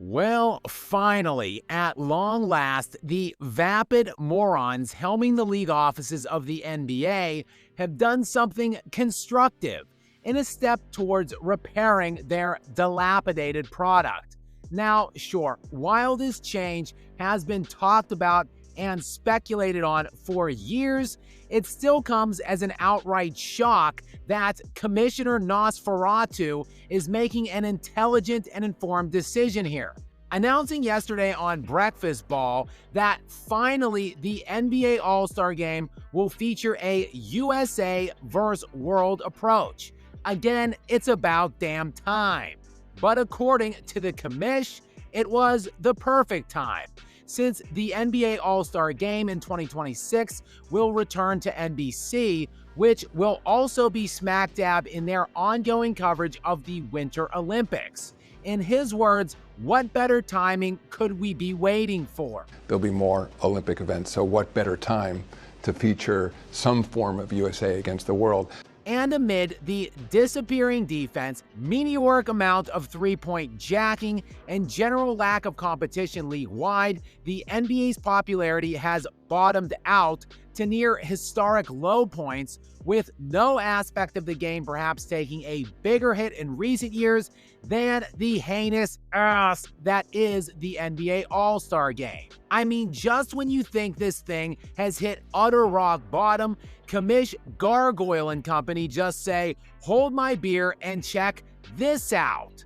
Well, finally, at long last, the vapid morons helming the league offices of the NBA have done something constructive in a step towards repairing their dilapidated product. Now, sure, while this change has been talked about and speculated on for years, it still comes as an outright shock that Commissioner Nosferatu is making an intelligent and informed decision here, announcing yesterday on Breakfast Ball that finally the NBA All-Star Game will feature a USA vs. World approach. Again, it's about damn time. But according to the commish, it was the perfect time, since the NBA All-Star Game in 2026 will return to NBC, which will also be smack dab in their ongoing coverage of the Winter Olympics. In his words, what better timing could we be waiting for? There'll be more Olympic events, so what better time to feature some form of USA against the world? And amid the disappearing defense, meteoric amount of three-point jacking, and general lack of competition league-wide, the NBA's popularity has bottomed out to near historic low points, with no aspect of the game perhaps taking a bigger hit in recent years than the heinous ass that is the NBA All-Star Game. I mean, just when you think this thing has hit utter rock bottom, Commish Gargoyle and company just say, hold my beer and check this out.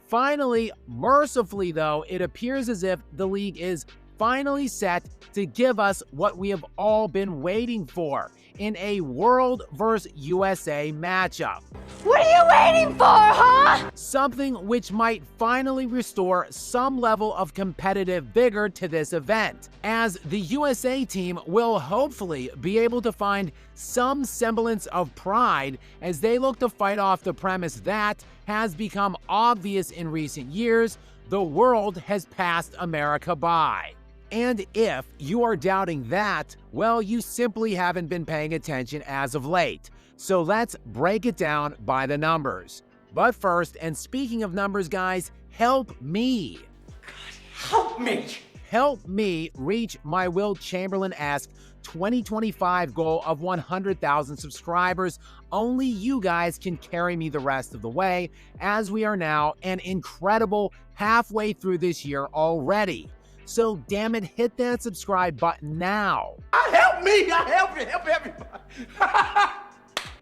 Finally, mercifully though, it appears as if the league is finally set to give us what we have all been waiting for in a World vs. USA matchup. What are you waiting for, huh? Something which might finally restore some level of competitive vigor to this event, as the USA team will hopefully be able to find some semblance of pride as they look to fight off the premise that has become obvious in recent years: the world has passed America by. And if you are doubting that, well, you simply haven't been paying attention as of late. So let's break it down by the numbers. But first, and speaking of numbers, guys, help me. Help me! Help me reach my Will Chamberlain-esque 2025 goal of 100,000 subscribers. Only you guys can carry me the rest of the way, as we are now an incredible halfway through this year already. So damn it, hit that subscribe button now. Help me! Help everybody!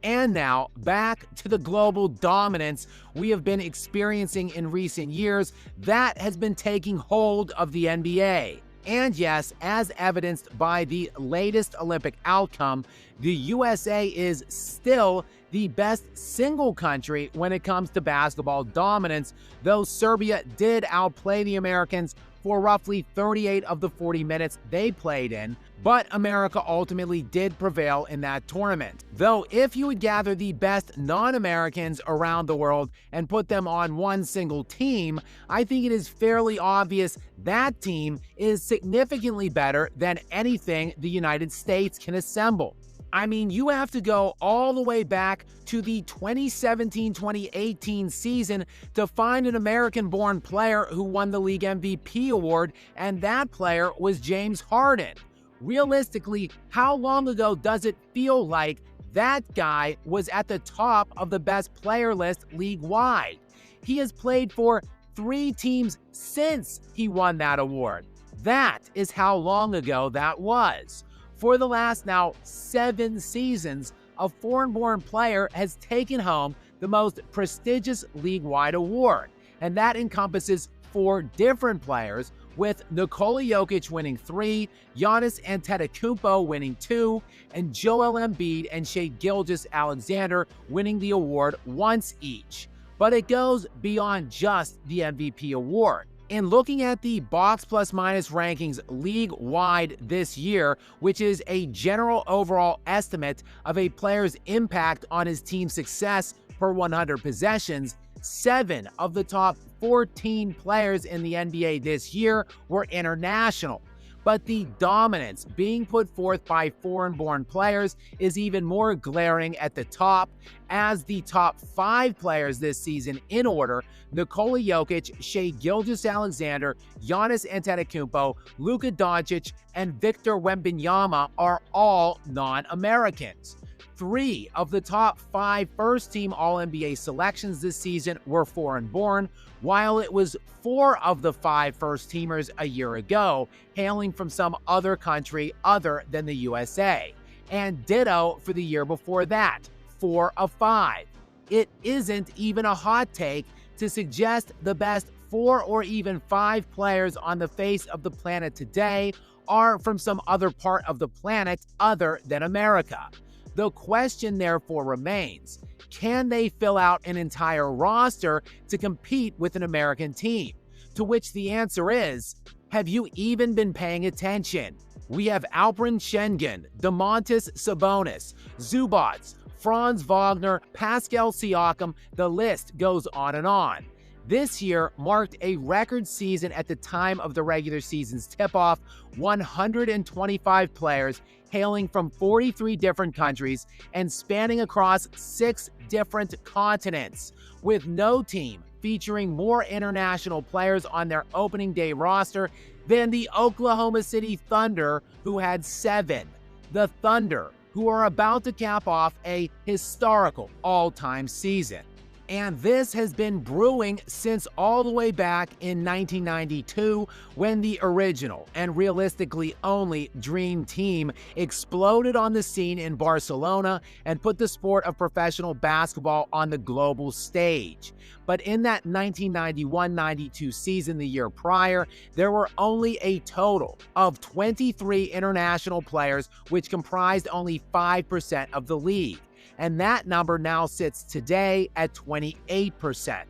And now, back to the global dominance we have been experiencing in recent years that has been taking hold of the NBA. And yes, as evidenced by the latest Olympic outcome, the USA is still the best single country when it comes to basketball dominance, though Serbia did outplay the Americans for roughly 38 of the 40 minutes they played in, but America ultimately did prevail in that tournament. Though if you would gather the best non-Americans around the world and put them on one single team, I think it is fairly obvious that team is significantly better than anything the United States can assemble. I mean, you have to go all the way back to the 2017-2018 season to find an American-born player who won the league MVP award, and that player was James Harden. Realistically, how long ago does it feel like that guy was at the top of the best player list league-wide? He has played for 3 teams since he won that award. That is how long ago that was. For the last now 7 seasons, a foreign-born player has taken home the most prestigious league-wide award, and that encompasses 4 different players, with Nikola Jokic winning 3, Giannis Antetokounmpo winning 2, and Joel Embiid and Shai Gilgeous-Alexander winning the award once each. But it goes beyond just the MVP award. In looking at the box plus minus rankings league-wide this year, which is a general overall estimate of a player's impact on his team's success per 100 possessions, 7 of the top 14 players in the NBA this year were international. But the dominance being put forth by foreign-born players is even more glaring at the top, as the top 5 players this season in order: Nikola Jokic, Shai Gilgeous-Alexander, Giannis Antetokounmpo, Luka Doncic, and Victor Wembanyama are all non-Americans. 3 of the top 5 first-team All-NBA selections this season were foreign-born, while it was 4 of the 5 first-teamers a year ago hailing from some other country other than the USA. And ditto for the year before that, 4 of 5. It isn't even a hot take to suggest the best 4 or even 5 players on the face of the planet today are from some other part of the planet other than America. The question therefore remains, can they fill out an entire roster to compete with an American team? To which the answer is, have you even been paying attention? We have Alperen Sengun, Domantas Sabonis, Zubats, Franz Wagner, Pascal Siakam, the list goes on and on. This year marked a record season at the time of the regular season's tip-off: 125 players hailing from 43 different countries and spanning across 6 different continents, with no team featuring more international players on their opening day roster than the Oklahoma City Thunder, who had 7. The Thunder, who are about to cap off a historical all-time season. And this has been brewing since all the way back in 1992, when the original and realistically only Dream Team exploded on the scene in Barcelona and put the sport of professional basketball on the global stage. But in that 1991-92 season, the year prior, there were only a total of 23 international players, which comprised only 5% of the league. And that number now sits today at 28%.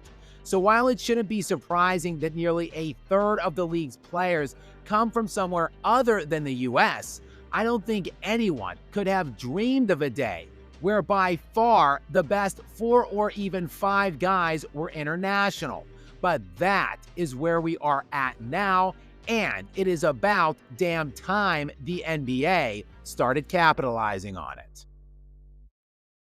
So while it shouldn't be surprising that nearly a third of the league's players come from somewhere other than the US, I don't think anyone could have dreamed of a day where by far the best 4 or even 5 guys were international. But that is where we are at now, and it is about damn time the NBA started capitalizing on it.